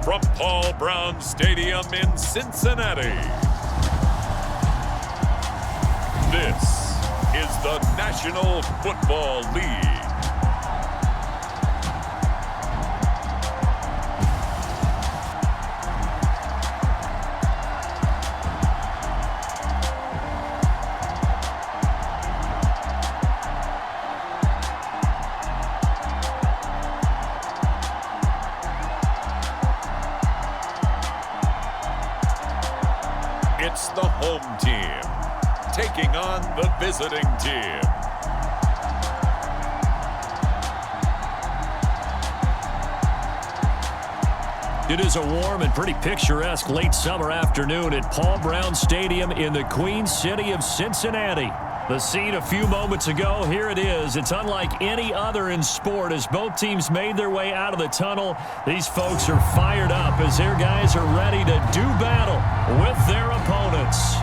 from Paul Brown Stadium in Cincinnati. This is the National Football League. It's the home team taking on the visiting team. It is a warm and pretty picturesque late summer afternoon at Paul Brown Stadium in the Queen City of Cincinnati. The scene a few moments ago, here it is. It's unlike any other in sport as both teams made their way out of the tunnel. These folks are fired up as their guys are ready to do battle with their opponents.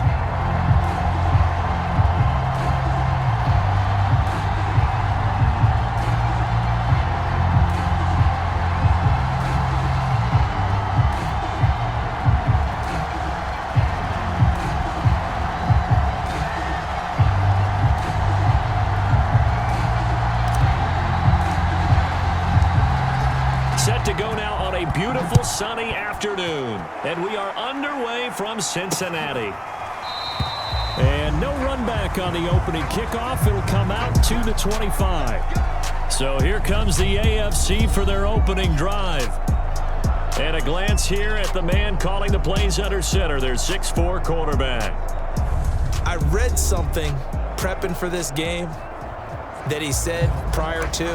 Set to go now on a beautiful sunny afternoon. And we are underway from Cincinnati. And no run back on the opening kickoff. It'll come out to the 25. So here comes the AFC for their opening drive. And a glance here at the man calling the plays under center, their 6'4" quarterback. I read something prepping for this game that he said prior to,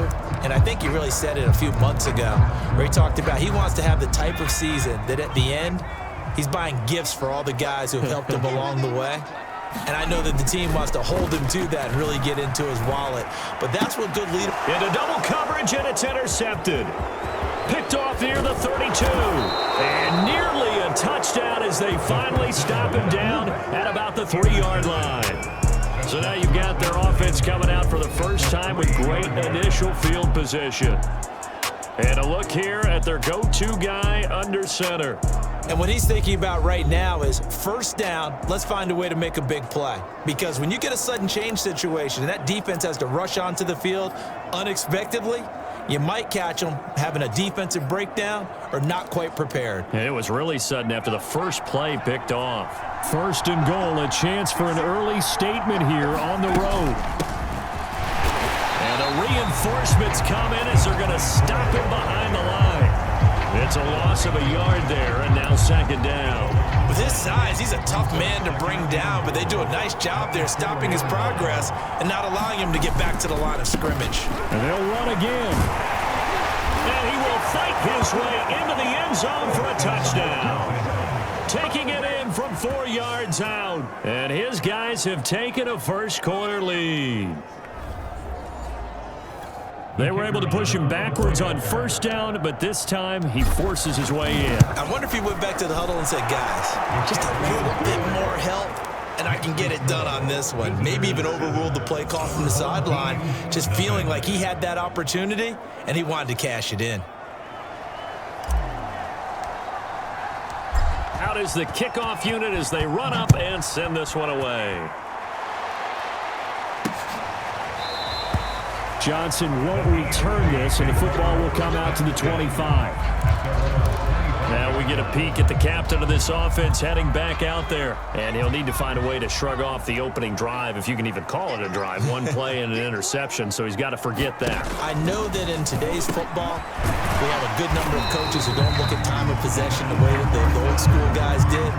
and I think he really said it a few months ago, where he talked about he wants to have the type of season that at the end, he's buying gifts for all the guys who have helped him along the way. And I know that the team wants to hold him to that and really get into his wallet. But that's what good leader... Into double coverage, and it's intercepted. Picked off near the 32. And nearly a touchdown as they finally stop him down at about the 3-yard line. So now you've got their offense coming out for the first time with great initial field position. And a look here at their go-to guy under center. And what he's thinking about right now is first down, let's find a way to make a big play. Because when you get a sudden change situation and that defense has to rush onto the field unexpectedly, you might catch them having a defensive breakdown or not quite prepared. It was really sudden after the first play picked off. First and goal, a chance for an early statement here on the road. And the reinforcements come in as they're going to stop him behind the line. It's a loss of a yard there, and now second down. With his size, he's a tough man to bring down, but they do a nice job there stopping his progress and not allowing him to get back to the line of scrimmage. And they'll run again. And he will fight his way into the end zone for a touchdown. Taking it in from 4 yards out. And his guys have taken a first-quarter lead. They were able to push him backwards on first down, but this time he forces his way in. I wonder if he went back to the huddle and said, guys, just a little bit more help, and I can get it done on this one. Maybe even overruled the play call from the sideline, just feeling like he had that opportunity, and he wanted to cash it in. Out is the kickoff unit as they run up and send this one away. Johnson won't return this, and the football will come out to the 25. Now we get a peek at the captain of this offense heading back out there. And he'll need to find a way to shrug off the opening drive, if you can even call it a drive. One play and an interception, so he's got to forget that. I know that in today's football, we have a good number of coaches who don't look at time of possession the way that the old school guys did.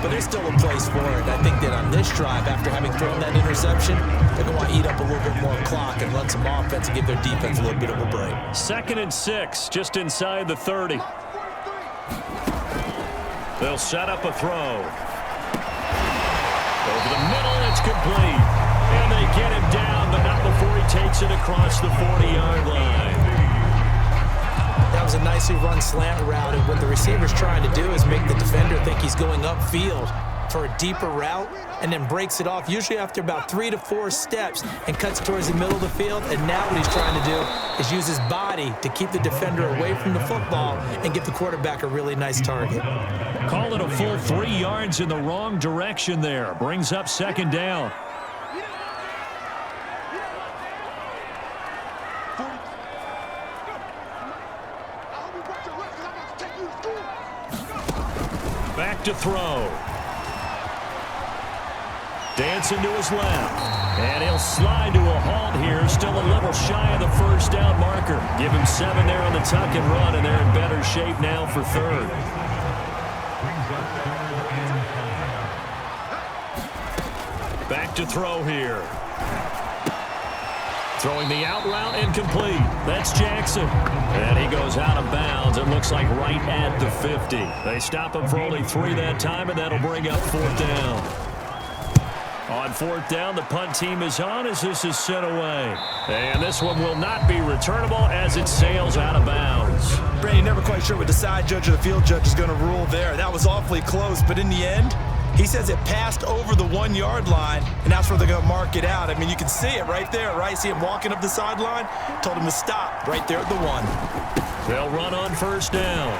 But there's still a place for it. I think that on this drive, after having thrown that interception, they're going to want to eat up a little bit more clock and run some offense and give their defense a little bit of a break. 2nd and 6, just inside the 30. They'll set up a throw. Over the middle, it's complete. And they get him down, but not before he takes it across the 40-yard line. That was a nicely run slant route, and what the receiver's trying to do is make the defender think he's going upfield for a deeper route and then breaks it off, usually after about 3 to 4 steps, and cuts towards the middle of the field. And now what he's trying to do is use his body to keep the defender away from the football and give the quarterback a really nice target. Call it a full 3 yards in the wrong direction there. Brings up second down. Back to throw. Dancing to his left. And he'll slide to a halt here. Still a little shy of the first down marker. Give him 7 there on the tuck and run, and they're in better shape now for third. Back to throw here. Throwing the out route incomplete. That's Jackson. And he goes out of bounds. It looks like right at the 50. They stop him for only 3 that time, and that'll bring up 4th down. On 4th down, the punt team is on as this is sent away. And this one will not be returnable as it sails out of bounds. Brady, never quite sure what the side judge or the field judge is going to rule there. That was awfully close, but in the end, he says it passed over the 1-yard line, and that's where they're going to mark it out. I mean, you can see it right there, right? See him walking up the sideline? Told him to stop right there at the 1. They'll run on 1st down.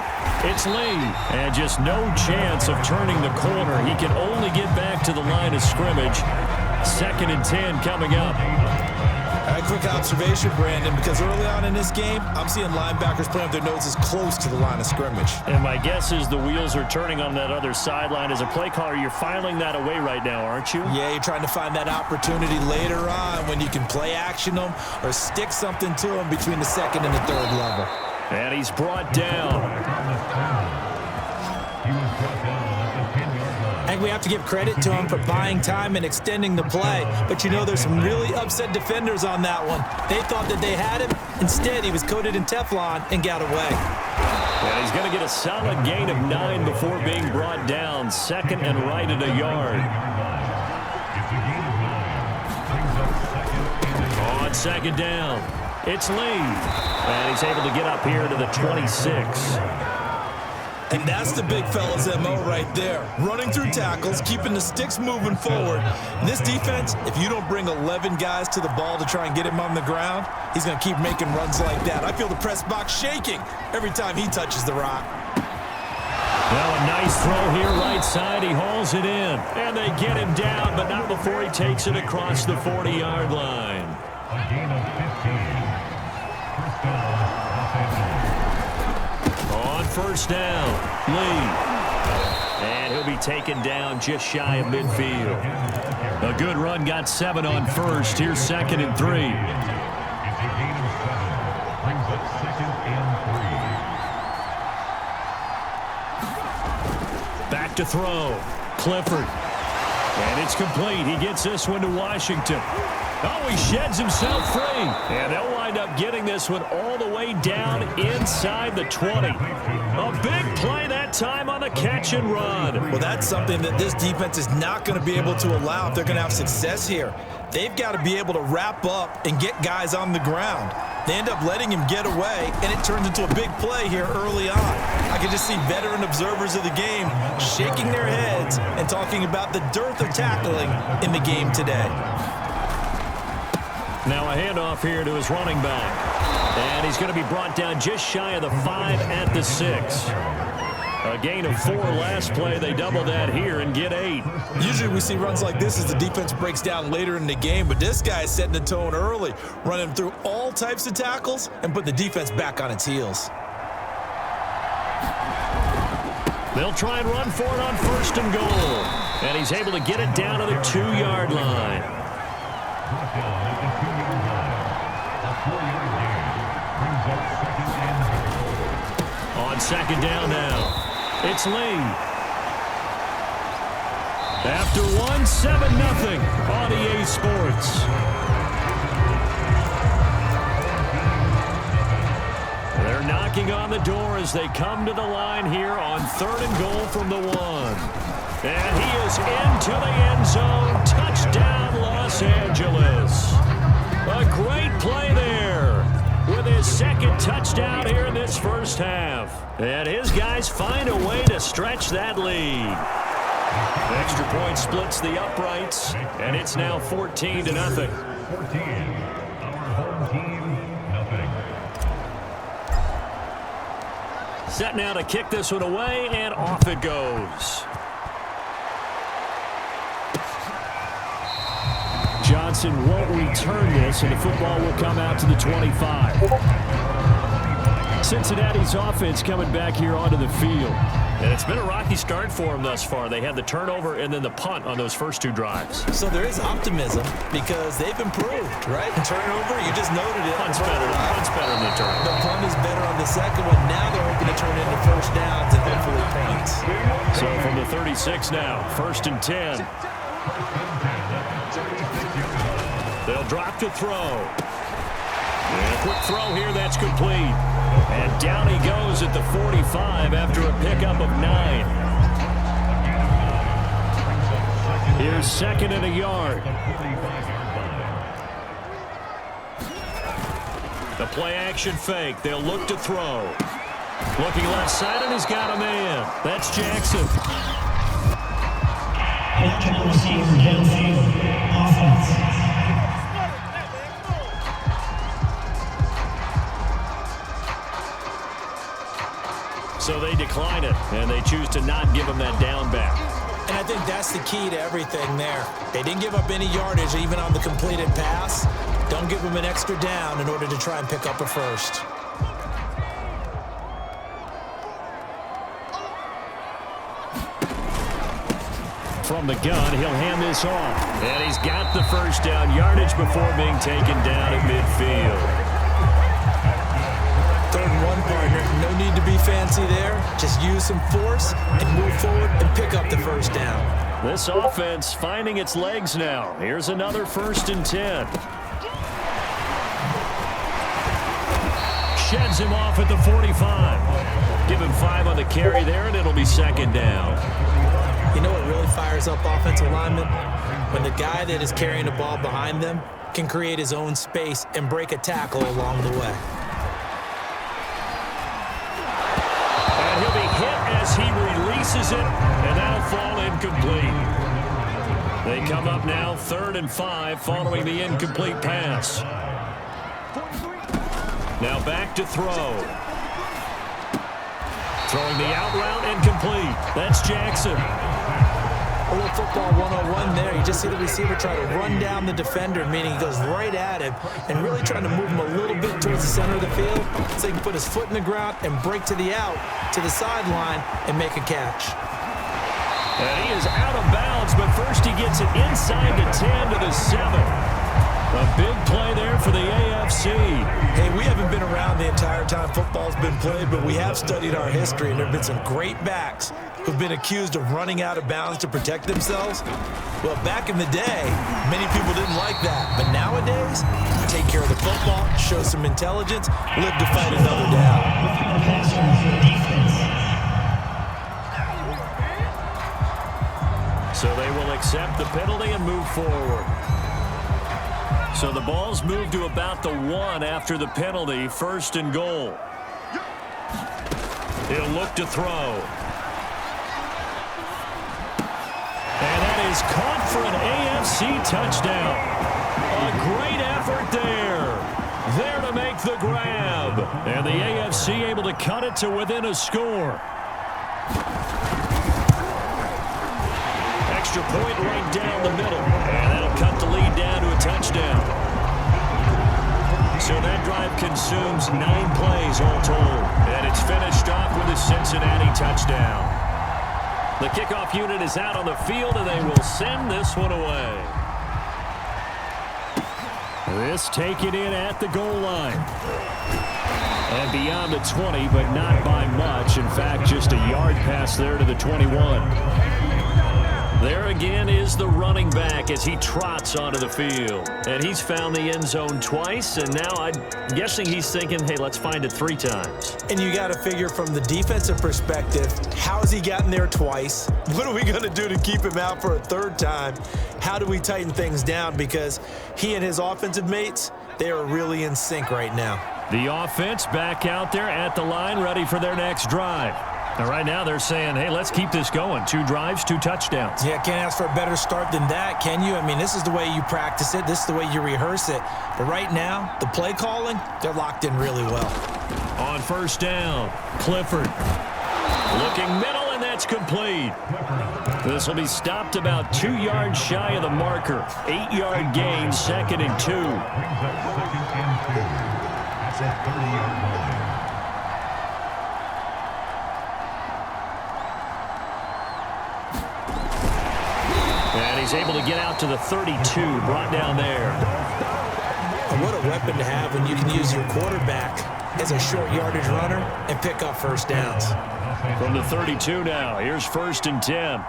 It's Lee, and just no chance of turning the corner. He can only get back to the line of scrimmage. 2nd and 10 coming up. All right, quick observation, Brandon, because early on in this game, I'm seeing linebackers playing with their noses close to the line of scrimmage. And my guess is the wheels are turning on that other sideline. As a play caller, you're filing that away right now, aren't you? Yeah, you're trying to find that opportunity later on when you can play action them or stick something to them between the 2nd and the 3rd level. And he's brought down. I think we have to give credit to him for buying time and extending the play. But you know, there's some really upset defenders on that one. They thought that they had him. Instead, he was coated in Teflon and got away. And he's going to get a solid gain of 9 before being brought down. 2nd and right at a yard. On 2nd down, it's Lee. And he's able to get up here to the 26. And that's the big fella's MO right there. Running through tackles, keeping the sticks moving forward. This defense, if you don't bring 11 guys to the ball to try and get him on the ground, he's going to keep making runs like that. I feel the press box shaking every time he touches the rock. Well, a nice throw here right side. He hauls it in. And they get him down, but not before he takes it across the 40-yard line. A gain of 15. First down. On 1st down, Lee. And he'll be taken down just shy of midfield. A good run, got 7 on 1st. Here's 2nd and 3. It's a gain of 7. Brings up 2nd and 3. Back to throw. Clifford. And it's complete. He gets this one to Washington. Oh, he sheds himself free. And they'll wind up getting this one all the way down inside the 20. A big play that time on the catch and run. Well, that's something that this defense is not going to be able to allow if they're going to have success here. They've got to be able to wrap up and get guys on the ground. They end up letting him get away, and it turns into a big play here early on. I can just see veteran observers of the game shaking their heads and talking about the dearth of tackling in the game today. Now a handoff here to his running back. And he's going to be brought down just shy of the 5 at the 6. A gain of 4 last play. They double that here and get 8. Usually we see runs like this as the defense breaks down later in the game, but this guy is setting the tone early, running through all types of tackles and put the defense back on its heels. They'll try and run for it on 1st and goal. And he's able to get it down to the 2-yard line. On 2nd down now, it's Lee. After 1, 7-0 on EA Sports. They're knocking on the door as they come to the line here on 3rd and goal from the 1. And he is into the end zone. Touchdown, Los Angeles. A great play there with his 2nd touchdown here in this first half. And his guys find a way to stretch that lead. The extra point splits the uprights, and it's now 14-0. 14. Our home team, nothing. Set now to kick this one away, and off it goes. Johnson won't return this, and the football will come out to the 25. Cincinnati's offense coming back here onto the field. And it's been a rocky start for them thus far. They had the turnover and then the punt on those first two drives. So there is optimism because they've improved, right? Turnover, you just noted it. Punt's better than the turnover. The punt is better on the second one. Now they're hoping to turn into first downs and hopefully points. So from the 36 now, 1st and 10. They'll drop to throw. And a quick throw here, that's complete. And down he goes at the 45 after a pickup of 9. Here's 2nd and a yard. The play action fake. They'll look to throw. Looking left side, and he's got a man. That's Jackson. Offense. So they decline it, and they choose to not give him that down back. And I think that's the key to everything there. They didn't give up any yardage even on the completed pass. Don't give them an extra down in order to try and pick up a first. From the gun, he'll hand this off. And he's got the first down yardage before being taken down at midfield. 3rd and 1, partner. No need to be fancy there. Just use some force and move forward and pick up the first down. This offense finding its legs now. Here's another 1st and 10. Sheds him off at the 45. Give him 5 on the carry there, and it'll be 2nd down. You know what really fires up offensive linemen? When the guy that is carrying the ball behind them can create his own space and break a tackle along the way. And he'll be hit as he releases it, and that'll fall incomplete. They come up now 3rd and 5 following the incomplete pass. Now back to throw. Throwing the out route incomplete. That's Jackson. A little football 101 there. You just see the receiver try to run down the defender, meaning he goes right at him and really trying to move him a little bit towards the center of the field so he can put his foot in the ground and break to the out, to the sideline, and make a catch. And he is out of bounds, but first he gets it inside the 10 to the 7. A big play there for the AFC. Hey, we haven't been around the entire time football's been played, but we have studied our history, and there have been some great backs who've been accused of running out of bounds to protect themselves. Well, back in the day, many people didn't like that. But nowadays, take care of the football, show some intelligence, live to fight another down. So they will accept the penalty and move forward. So the ball's moved to about the 1 after the penalty, 1st and goal. He'll look to throw. And that is caught for an AFC touchdown. A great effort there. There to make the grab. And the AFC able to cut it to within a score. Extra point right down the middle. And that'll cut the lead down to a touchdown. So that drive consumes 9 plays all told. And it's finished off with a Cincinnati touchdown. The kickoff unit is out on the field, and they will send this one away. This taken in at the goal line. And beyond the 20, but not by much. In fact, just a yard pass there to the 21. There again is the running back as he trots onto the field. And he's found the end zone twice, and now I'm guessing he's thinking, hey, let's find it 3 times. And you got to figure from the defensive perspective, how has he gotten there twice? What are we going to do to keep him out for a 3rd time? How do we tighten things down? Because he and his offensive mates, they are really in sync right now. The offense back out there at the line, ready for their next drive. Now, right now they're saying, hey, let's keep this going. 2 drives, 2 touchdowns. Yeah, can't ask for a better start than that, can you? I mean, this is the way you practice it. This is the way you rehearse it. But right now, the play calling, they're locked in really well. On first down, Clifford. Looking middle, and that's complete. This will be stopped about 2 yards shy of the marker. 8-yard gain, 2nd and 2. Brings up 2nd and 2. That's a 30-yard line. And he's able to get out to the 32, brought down there. And what a weapon to have when you can use your quarterback as a short yardage runner and pick up first downs. From the 32 now, here's 1st and 10.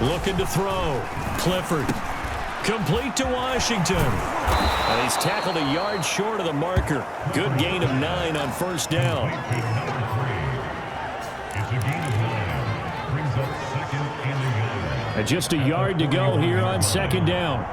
Looking to throw. Clifford. Complete to Washington. And he's tackled a yard short of the marker. Good gain of 9 on first down. It's a gain of 9. Brings up 2nd and 1. And just a yard to go here on 2nd down.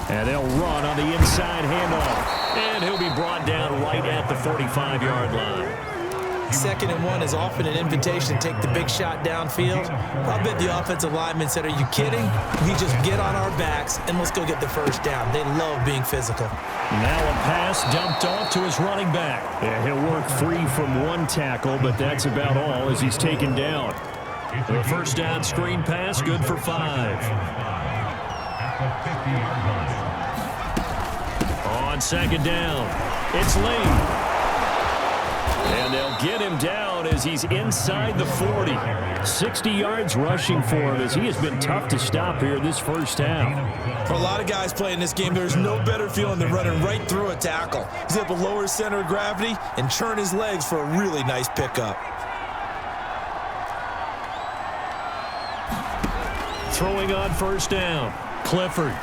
And they'll run on the inside handoff. And he'll be brought down right at the 45-yard line. 2nd and 1 is often an invitation to take the big shot downfield. I bet the offensive lineman said, are you kidding? We just get on our backs and let's go get the first down. They love being physical. Now a pass dumped off to his running back. Yeah, he'll work free from 1 tackle, but that's about all as he's taken down. The first down screen pass, good for 5. On 2nd down, it's Lane. And they'll get him down as he's inside the 40. 60 yards rushing for him as he has been tough to stop here this first half. For a lot of guys playing this game, there's no better feeling than running right through a tackle. He's able to lower his center of gravity and churn his legs for a really nice pickup. Throwing on first down, Clifford.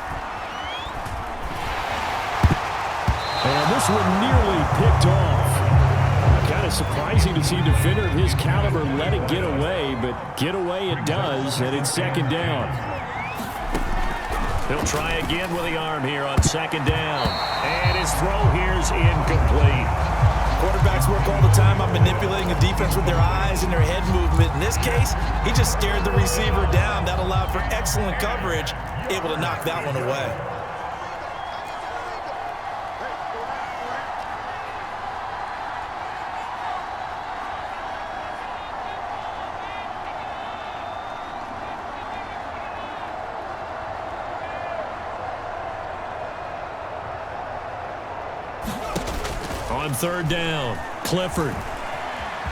And this one nearly picked off. Kind of surprising to see a defender of his caliber let it get away, but get away it does, and it's 2nd down. He'll try again with the arm here on 2nd down. And his throw here's incomplete. Quarterbacks work all the time on manipulating a defense with their eyes and their head movement. In this case, he just stared the receiver down. That allowed for excellent coverage, able to knock that one away. On 3rd down, Clifford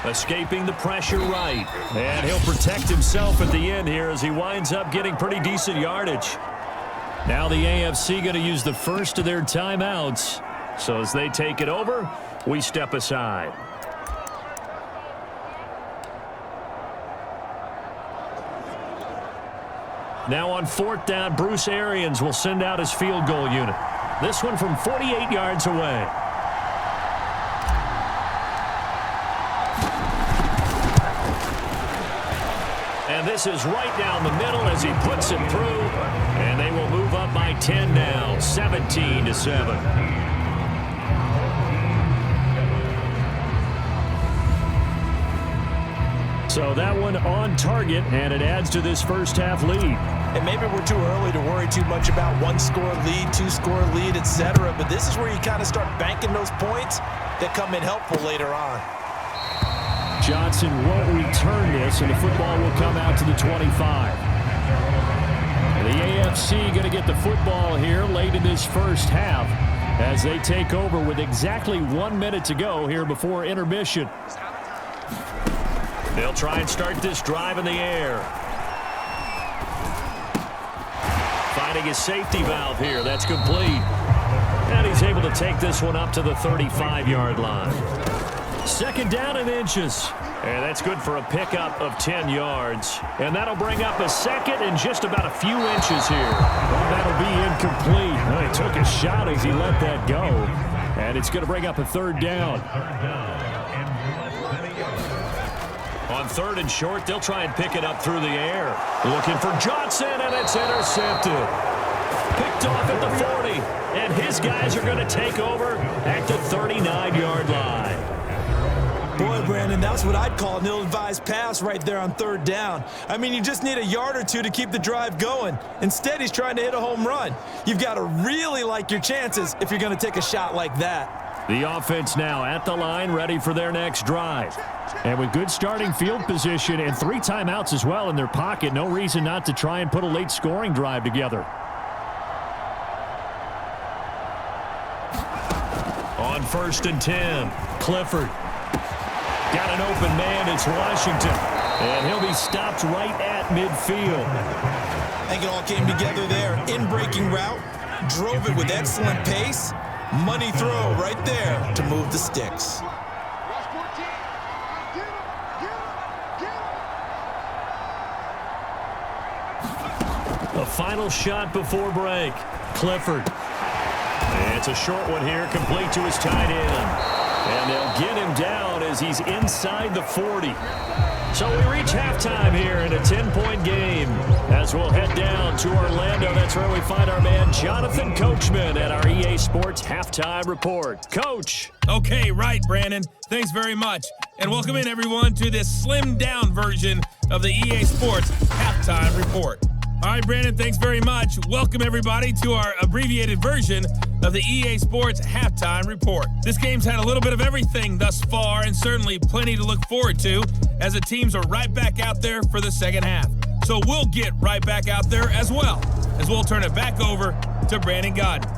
escaping the pressure right. And he'll protect himself at the end here as he winds up getting pretty decent yardage. Now the AFC going to use the first of their timeouts. So as they take it over, we step aside. Now on 4th down, Bruce Arians will send out his field goal unit. This one from 48 yards away. And this is right down the middle as he puts it through. And they will move up by 10 now, 17-7. So that one on target, and it adds to this first half lead. And maybe we're too early to worry too much about 1-score lead, 2-score lead, etc. But this is where you kind of start banking those points that come in helpful later on. Johnson won't return this, and the football will come out to the 25. The AFC going to get the football here late in this first half as they take over with exactly 1 minute to go here before intermission. They'll try and start this drive in the air. Finding his safety valve here. That's complete. And he's able to take this one up to the 35-yard line. 2nd down and inches. And that's good for a pickup of 10 yards. And that'll bring up a 2nd and just about a few inches here. Well, that'll be incomplete. Well, he took a shot as he let that go. And it's going to bring up a 3rd down. On 3rd and short, they'll try and pick it up through the air. Looking for Johnson, and it's intercepted. Picked off at the 40, and his guys are going to take over at the 39-yard line. Boy, Brandon, that's what I'd call an ill-advised pass right there on 3rd down. I mean, you just need a yard or two to keep the drive going. Instead, he's trying to hit a home run. You've got to really like your chances if you're going to take a shot like that. The offense now at the line, ready for their next drive. And with good starting field position and 3 timeouts as well in their pocket, no reason not to try and put a late scoring drive together. On 1st and 10, Clifford. Got an open man, it's Washington. And he'll be stopped right at midfield. I think it all came together there. In-breaking route, drove it with excellent pace. Money throw right there to move the sticks. The final shot before break. Clifford. It's a short one here, complete to his tight end. And they'll get him down as he's inside the 40. So we reach halftime here in a 10-point game as we'll head down to Orlando. That's where we find our man Jonathan Coachman at our EA Sports Halftime Report. Coach. Okay, right, Brandon. Thanks very much. And welcome in, everyone, to this slimmed-down version of the EA Sports Halftime Report. All right, Brandon, thanks very much. Welcome, everybody, to our abbreviated version of the EA Sports Halftime Report. This game's had a little bit of everything thus far, and certainly plenty to look forward to, as the teams are right back out there for the second half. So we'll get right back out there as well, as we'll turn it back over to Brandon Godden.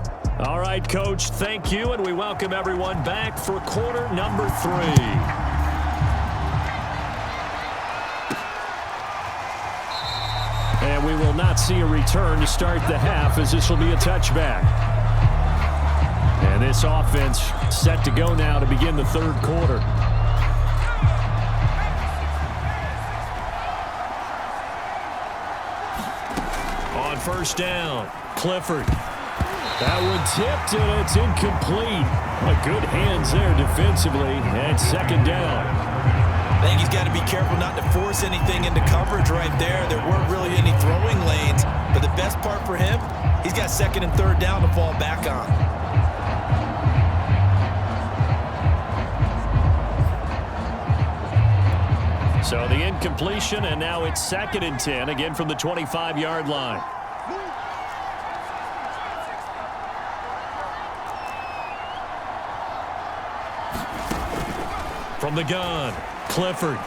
All right, Coach, thank you, and we welcome everyone back for quarter number 3. And we will not see a return to start the half, as this will be a touchback. And this offense set to go now to begin the 3rd quarter. On 1st down, Clifford. That one tipped, and it's incomplete. Good hands there defensively, and 2nd down. I think he's got to be careful not to force anything into coverage right there. There weren't really any throwing lanes, but the best part for him, he's got 2nd and 3rd down to fall back on. So the incompletion, and now it's 2nd and 10, again from the 25-yard line. From the gun, Clifford.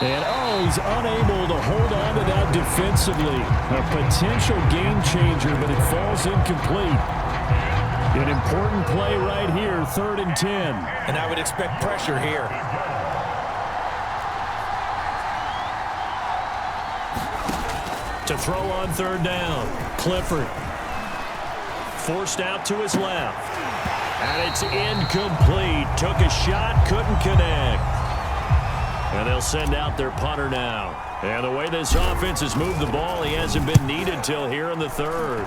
And, he's unable to hold on to that defensively. A potential game changer, but it falls incomplete. An important play right here, 3rd and 10. And I would expect pressure here. To throw on 3rd down, Clifford. Forced out to his left. And it's incomplete. Took a shot, couldn't connect. And they'll send out their punter now. And the way this offense has moved the ball, he hasn't been needed till here in the 3rd.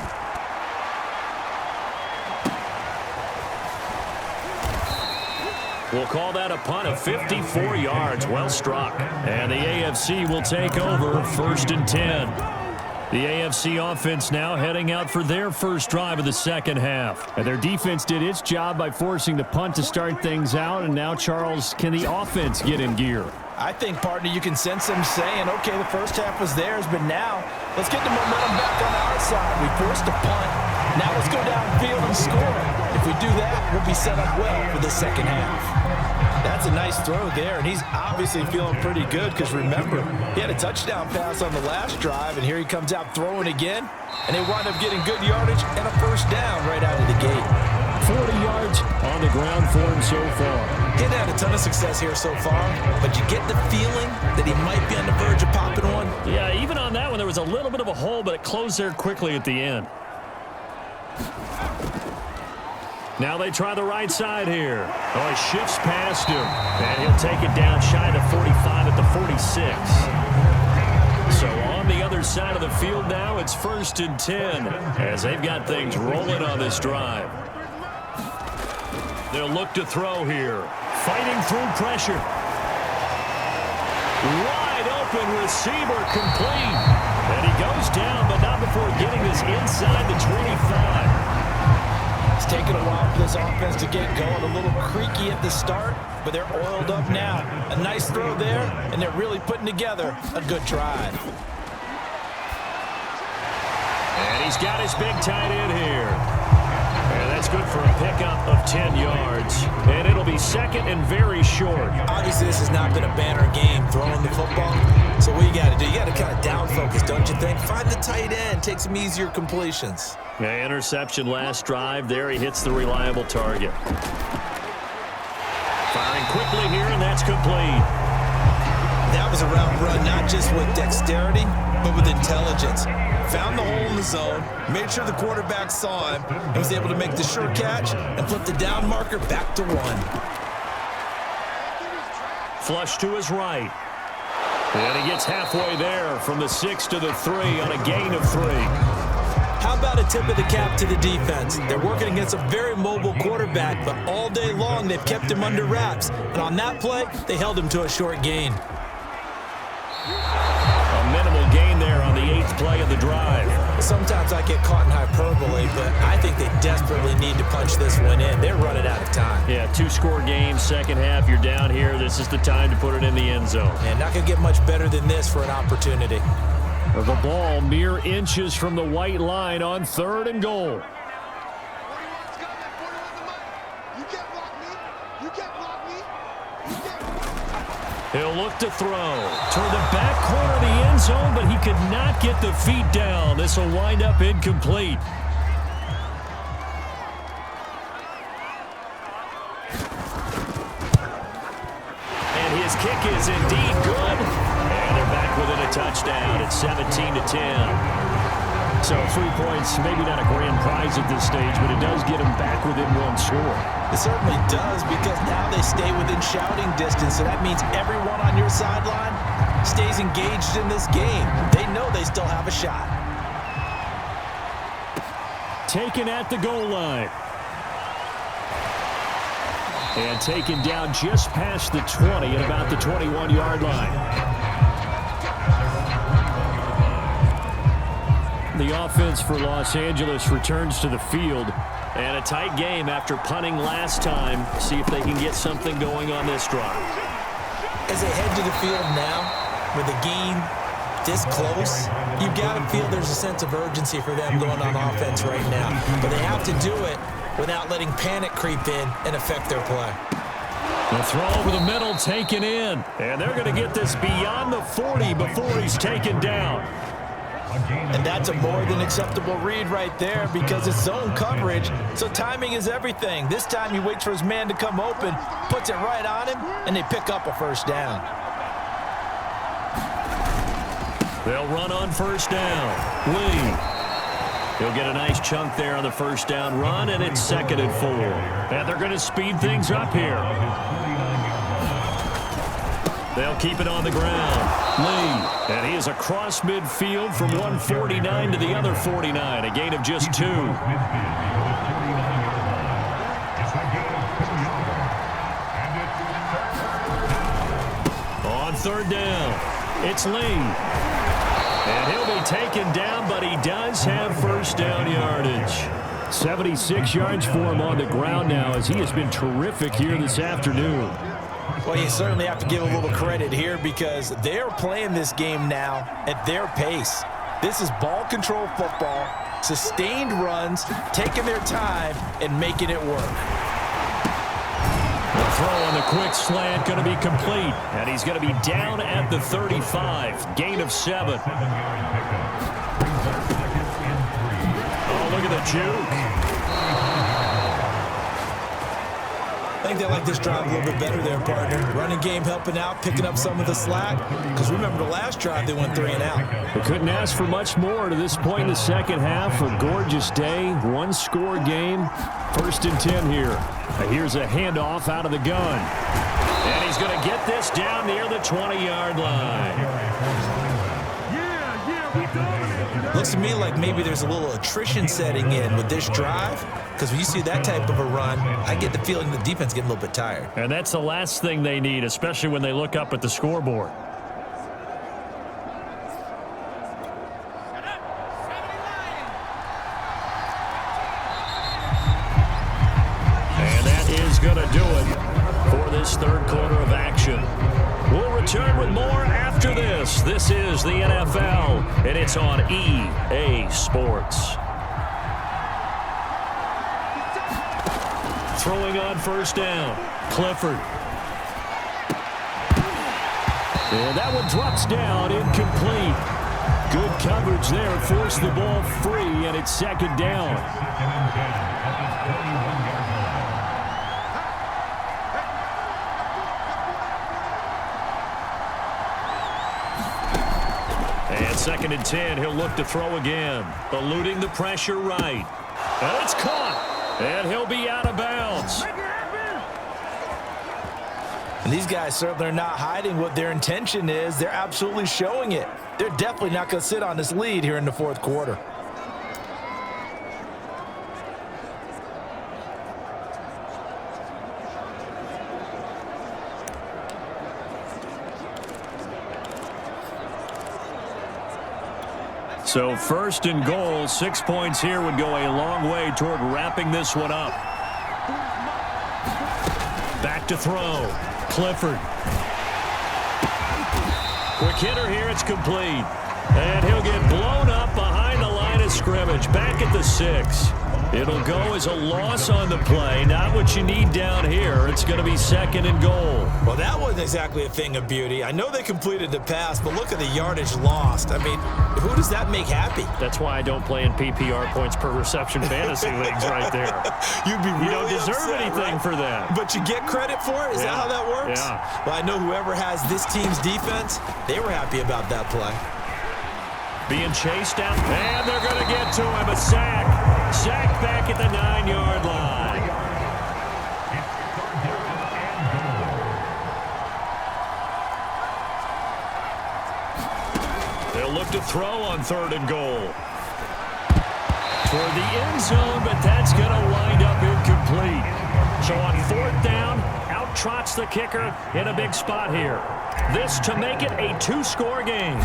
We'll call that a punt of 54 yards. Well struck. And the AFC will take over 1st and 10. The AFC offense now heading out for their first drive of the 2nd half. And their defense did its job by forcing the punt to start things out. And now, Charles, can the offense get in gear? I think, partner, you can sense them saying, okay, the first half was theirs, but now let's get the momentum back on our side. We forced a punt. Now let's go downfield and score. If we do that, we'll be set up well for the 2nd half. That's a nice throw there, and he's obviously feeling pretty good because, remember, he had a touchdown pass on the last drive, and here he comes out throwing again, and they wind up getting good yardage and a 1st down right out of the gate. 40 yards on the ground for him so far. He hasn't had a ton of success here so far, but you get the feeling that he might be on the verge of popping one. Yeah, even on that one, there was a little bit of a hole, but it closed there quickly at the end. Now they try the right side here. He shifts past him, and he'll take it down shy of 45 at the 46. So on the other side of the field now, it's 1st and 10 as they've got things rolling on this drive. They'll look to throw here, fighting through pressure. Wide open receiver complete. And he goes down, but not before getting this inside the 25. It's taken a while for this offense to get going. A little creaky at the start, but they're oiled up now. A nice throw there, and they're really putting together a good drive. And he's got his big tight end here. And that's good for a pickup of 10 yards. And it'll be second and very short. Obviously, this has not been a banner game throwing the football. So what you got to do, you got to kind of down focus, don't you think? Find the tight end, take some easier completions. Yeah, interception last drive. There he hits the reliable target. Firing quickly here, and that's complete. That was a route run, not just with dexterity, but with intelligence. Found the hole in the zone, made sure the quarterback saw him, and was able to make the sure catch and flip the down marker back to 1. Flush to his right. And he gets halfway there from the 6 to the 3 on a gain of 3. How about a tip of the cap to the defense? They're working against a very mobile quarterback, but all day long they've kept him under wraps. And on that play, they held him to a short gain. A minimal gain there on the 8th play of the drive. Sometimes I get caught in hyperbole, but I think they desperately need to punch this one in. They're running out of time. Yeah, 2-score game, second half. You're down here. This is the time to put it in the end zone. And not going to get much better than this for an opportunity. The ball mere inches from the white line on 3rd and goal. He'll look to throw. Toward the back corner of the end zone, but he could not get the feet down. This will wind up incomplete. And his kick is indeed good. And they're back within a touchdown. It's 17-10. So 3 points, maybe not a grand prize at this stage, but it does get them back within 1 score. It certainly does, because now they stay within shouting distance, so that means everyone on your sideline stays engaged in this game. They know they still have a shot. Taken at the goal line. And taken down just past the 20 at about the 21-yard line. The offense for Los Angeles returns to the field. And a tight game after punting last time. See if they can get something going on this drive. As they head to the field now, with the game this close, you've got to feel there's a sense of urgency for them going on offense right now. But they have to do it without letting panic creep in and affect their play. The throw over the middle taken in. And they're going to get this beyond the 40 before he's taken down. And that's a more than acceptable read right there, because it's zone coverage, so timing is everything. This time he waits for his man to come open, puts it right on him, and they pick up a first down. They'll run on first down. Lee. He'll get a nice chunk there on the first down run, and it's 2nd and 4. And they're going to speed things up here. They'll keep it on the ground. Lee. And he is across midfield from 149 to the other 49. A gain of just 2. On 3rd down, it's Lee. And he'll be taken down, but he does have first down yardage. 76 yards for him on the ground now, as he has been terrific here this afternoon. Well, you certainly have to give a little credit here, because they're playing this game now at their pace. This is ball control football, sustained runs, taking their time and making it work. The throw on the quick slant going to be complete, and he's going to be down at the 35. Gain of 7. Oh, look at the juke. I think they like this drive a little bit better there, partner. Running game helping out, picking up some of the slack. Because remember the last drive, they went 3 and out. They couldn't ask for much more to this point in the second half. A gorgeous day, 1-score game. 1st and 10 here. Here's a handoff out of the gun. And he's going to get this down near the 20-yard line. Looks to me like maybe there's a little attrition setting in with this drive, because when you see that type of a run, I get the feeling the defense getting a little bit tired. And that's the last thing they need, especially when they look up at the scoreboard. going to do it for this third quarter of action. We'll return with more after this. This is the NFL, and it's on EA Sports. Throwing on first down, Clifford. And that one drops down, incomplete. Good coverage there, forced the ball free, and it's second down. And 2nd and 10, he'll look to throw again. Eluding the pressure right. And it's caught. And he'll be out of bounds. And these guys certainly are not hiding what their intention is. They're absolutely showing it. They're definitely not going to sit on this lead here in the fourth quarter. So 1st and goal, 6 points here would go a long way toward wrapping this one up. Back to throw. Clifford. Quick hitter here, it's complete. And he'll get blown up behind the line of scrimmage. Back at the 6. It'll go as a loss on the play. Not what you need down here. It's going to be 2nd and goal. Well, that wasn't exactly a thing of beauty. I know they completed the pass, but look at the yardage lost. I mean, who does that make happy? That's why I don't play in PPR points per reception fantasy leagues right there. You'd be really You don't deserve upset, anything right? for that. But you get credit for it? Is that how that works? Yeah. Well, I know whoever has this team's defense, they were happy about that play. Being chased down, and they're going to get to him. A sack. Sack back at the 9-yard line. They'll look to throw on 3rd and goal. Toward the end zone, but that's going to wind up incomplete. So on 4th down, out trots the kicker in a big spot here. This to make it a 2-score game.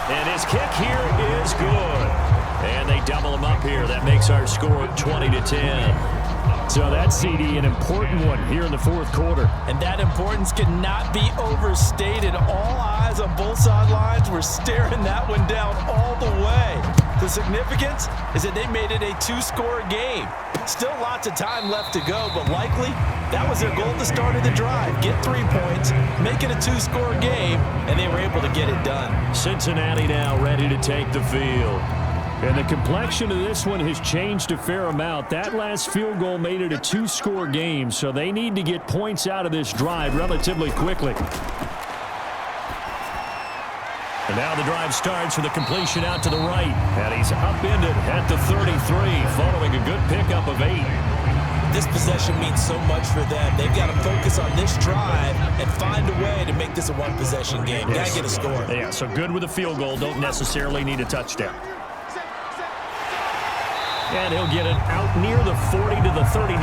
And his kick here is good. And they double him up here. That makes our score 20-10. So that's, CD, an important one here in the fourth quarter. And that importance cannot be overstated. All eyes on both sidelines were staring that one down all the way. The significance is that they made it a 2-score game. Still lots of time left to go, but likely that was their goal at the start of the drive. Get 3 points, make it a 2-score game, and they were able to get it done. Cincinnati now ready to take the field. And the complexion of this one has changed a fair amount. That last field goal made it a 2-score game, so they need to get points out of this drive relatively quickly. And now the drive starts with a completion out to the right. And he's upended at the 33 following a good pickup of 8. This possession means so much for them. They've got to focus on this drive and find a way to make this a one-possession game. Got to get a score. Yeah, so good with a field goal. Don't necessarily need a touchdown. And he'll get it out near the 40 to the 39.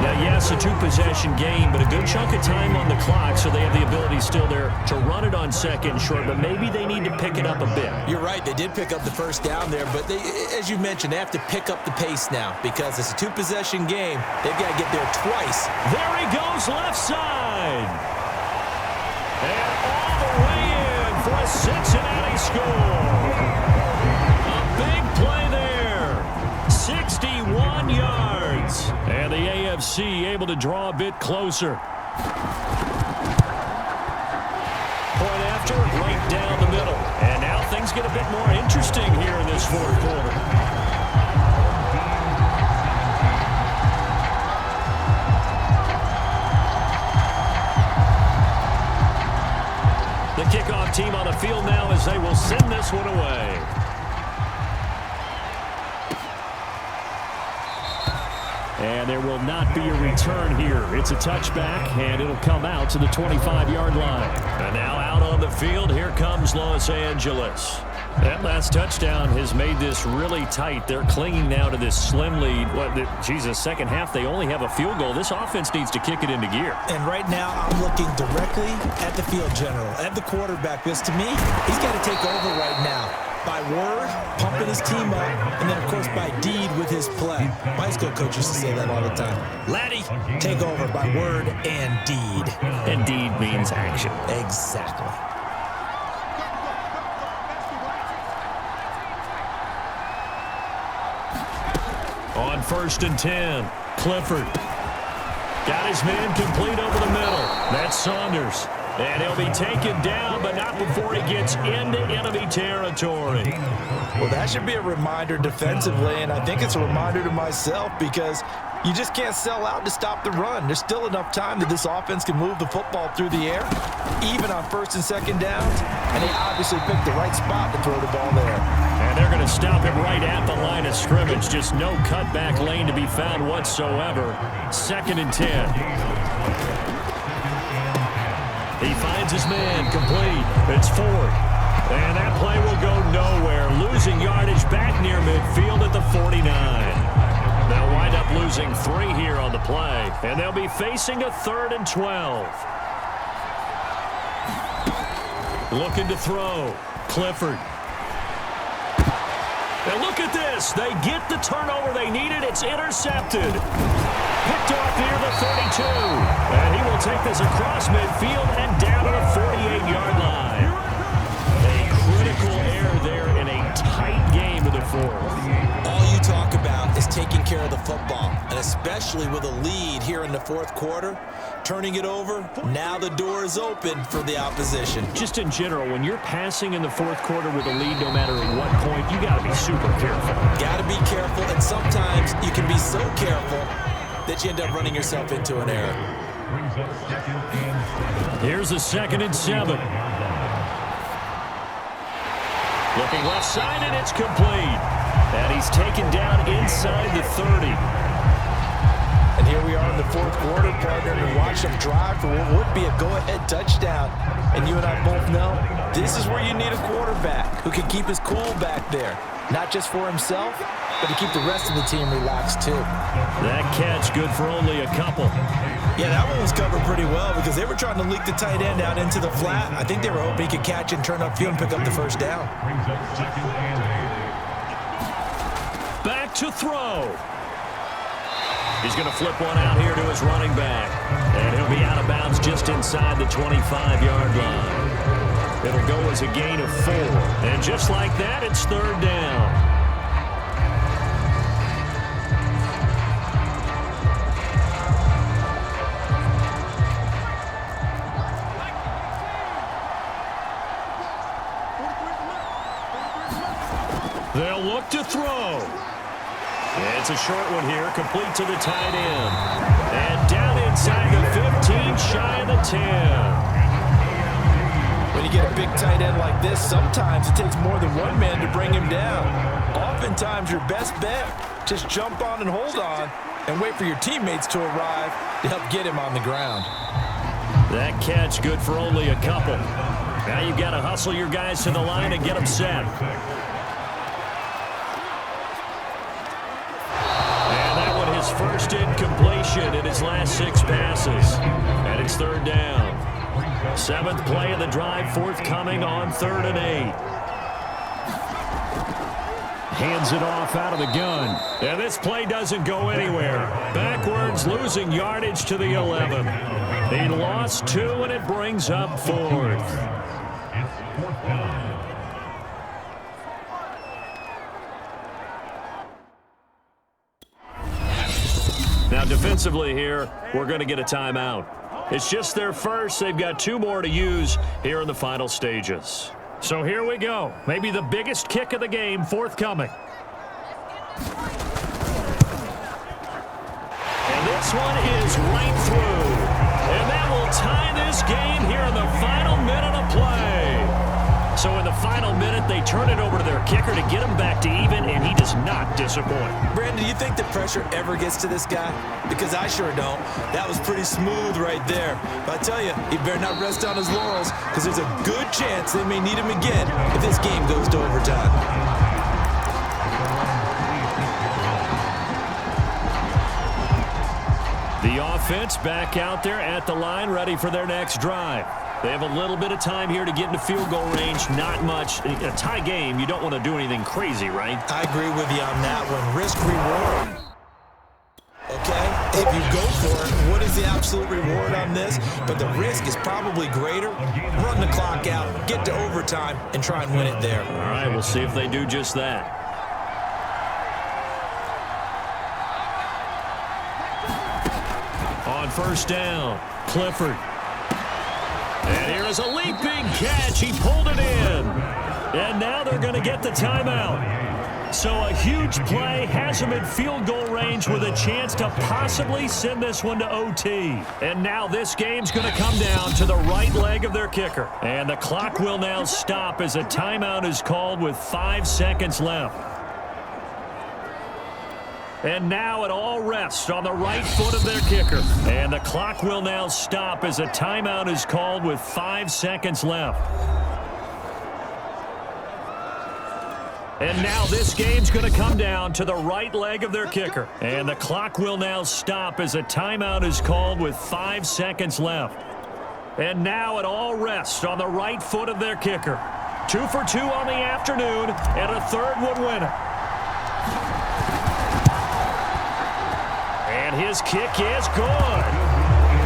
Now, yes, a 2-possession game, but a good chunk of time on the clock, so they have the ability still there to run it on 2nd and short, but maybe they need to pick it up a bit. You're right. They did pick up the first down there, but they, as you mentioned, they have to pick up the pace now because it's a 2-possession game. They've got to get there twice. There he goes, left side. And all the way in for a Cincinnati score. A big play there. 61 yards. And the AFC able to draw a bit closer. Point after, right down the middle. And now things get a bit more interesting here in this fourth quarter. The kickoff team on the field now as they will send this one away. And there will not be a return here. It's a touchback, and it'll come out to the 25-yard line. And now out on the field, here comes Los Angeles. That last touchdown has made this really tight. They're clinging now to this slim lead. Second half, they only have a field goal. This offense needs to kick it into gear. And right now, I'm looking directly at the field general, at the quarterback, because to me, he's got to take over right now. By word, pumping his team up, and then, of course, by deed with his play. My high school coach used to say that all the time. Laddie, take over by word and deed. And deed means action. Exactly. On 1st and 10, Clifford. Got his man complete over the middle. That's Saunders. And he'll be taken down, but not before he gets into enemy territory. Well, that should be a reminder defensively, and I think it's a reminder to myself because you just can't sell out to stop the run. There's still enough time that this offense can move the football through the air, even on 1st and 2nd downs, and they obviously picked the right spot to throw the ball there. And they're going to stop it right at the line of scrimmage. Just no cutback lane to be found whatsoever. 2nd and 10. He finds his man complete. It's Ford. And that play will go nowhere. Losing yardage back near midfield at the 49. They'll wind up losing 3 here on the play. And they'll be facing a 3rd and 12. Looking to throw. Clifford. And look at this. They get the turnover they needed. It's intercepted. Picked off near the 32. And he will take this across midfield and down to the 48-yard line. A critical error there in a tight game of the 4th. All you talk about is taking care of the football, and especially with a lead here in the 4th quarter, turning it over, now the door is open for the opposition. Just in general, when you're passing in the 4th quarter with a lead, no matter at what point, you got to be super careful. Got to be careful, and sometimes you can be so careful that you end up running yourself into an error. Here's a 2nd and 7. Looking left side, and it's complete. And he's taken down inside the 30. And here we are in the 4th quarter, partner, and watch them drive for what would be a go-ahead touchdown. And you and I both know this is where you need a quarterback who can keep his cool back there. Not just for himself, but to keep the rest of the team relaxed too. That catch good for only a couple. Yeah, that one was covered pretty well because they were trying to leak the tight end out into the flat. I think they were hoping he could catch and turn upfield and pick up the 1st down. Back to throw. He's going to flip one out here to his running back. And he'll be out of bounds just inside the 25-yard line. It'll go as a gain of 4. And just like that, it's 3rd down. They'll look to throw. It's a short one here, complete to the tight end. And down inside the 15, shy of the 10. When you get a big tight end like this, sometimes it takes more than one man to bring him down. Oftentimes, your best bet, just jump on and hold on and wait for your teammates to arrive to help get him on the ground. That catch good for only a couple. Now you've got to hustle your guys to the line and get them set. First incompletion in his last 6 passes. And it's 3rd down. 7th play of the drive forthcoming on 3rd and 8. Hands it off out of the gun. And this play doesn't go anywhere. Backwards, losing yardage to the 11. He lost 2, and it brings up 4th. It's 4th down. Now, defensively here, we're going to get a timeout. It's just their first. They've got 2 more to use here in the final stages. So here we go. Maybe the biggest kick of the game forthcoming. And this one is right through. And that will tie this game here in the final minute of play. So in the final minute, they turn it over to their kicker to get him back to even, and he does not disappoint. Brandon, do you think the pressure ever gets to this guy? Because I sure don't. That was pretty smooth right there. But I tell you, he better not rest on his laurels because there's a good chance they may need him again if this game goes to overtime. The offense back out there at the line, ready for their next drive. They have a little bit of time here to get into field goal range. Not much. A tie game, you don't want to do anything crazy, right? I agree with you on that one. Risk-reward. Okay, if you go for it, what is the absolute reward on this? But the risk is probably greater. Run the clock out, get to overtime, and try and win it there. All right, we'll see if they do just that. On first down, Clifford. And here is a leaping catch. He pulled it in. And now they're going to get the timeout. So a huge play has him in field goal range with a chance to possibly send this one to OT. And now this game's going to come down to the right leg of their kicker. And the clock will now stop as a timeout is called with 5 seconds left. And now it all rests on the right foot of their kicker. And the clock will now stop as a timeout is called with 5 seconds left. And now this game's going to come down to the right leg of their kicker. And the clock will now stop as a timeout is called with 5 seconds left. And now it all rests on the right foot of their kicker. 2 for 2 on the afternoon, and a third would win it. And his kick is good.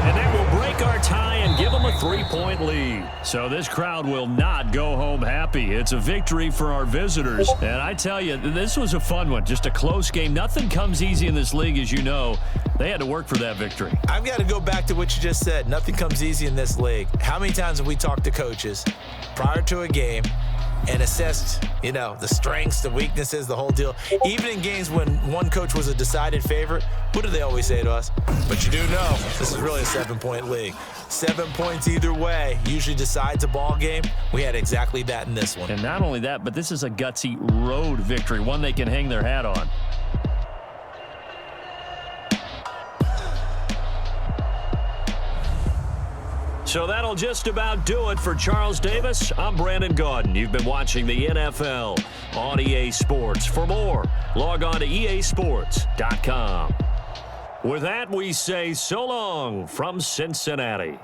And that will break our tie and give them a 3-point lead. So this crowd will not go home happy. It's a victory for our visitors. And I tell you, this was a fun one. Just a close game. Nothing comes easy in this league, as you know. They had to work for that victory. I've got to go back to what you just said. Nothing comes easy in this league. How many times have we talked to coaches prior to a game and assessed, the strengths, the weaknesses, the whole deal? Even in games when one coach was a decided favorite, what do they always say to us? But you do know this is really a 7-point league. 7 points either way usually decides a ball game. We had exactly that in this one. And not only that, but this is a gutsy road victory, one they can hang their hat on. So that'll just about do it for Charles Davis. I'm Brandon Gaudin. You've been watching the NFL on EA Sports. For more, log on to easports.com. With that, we say so long from Cincinnati.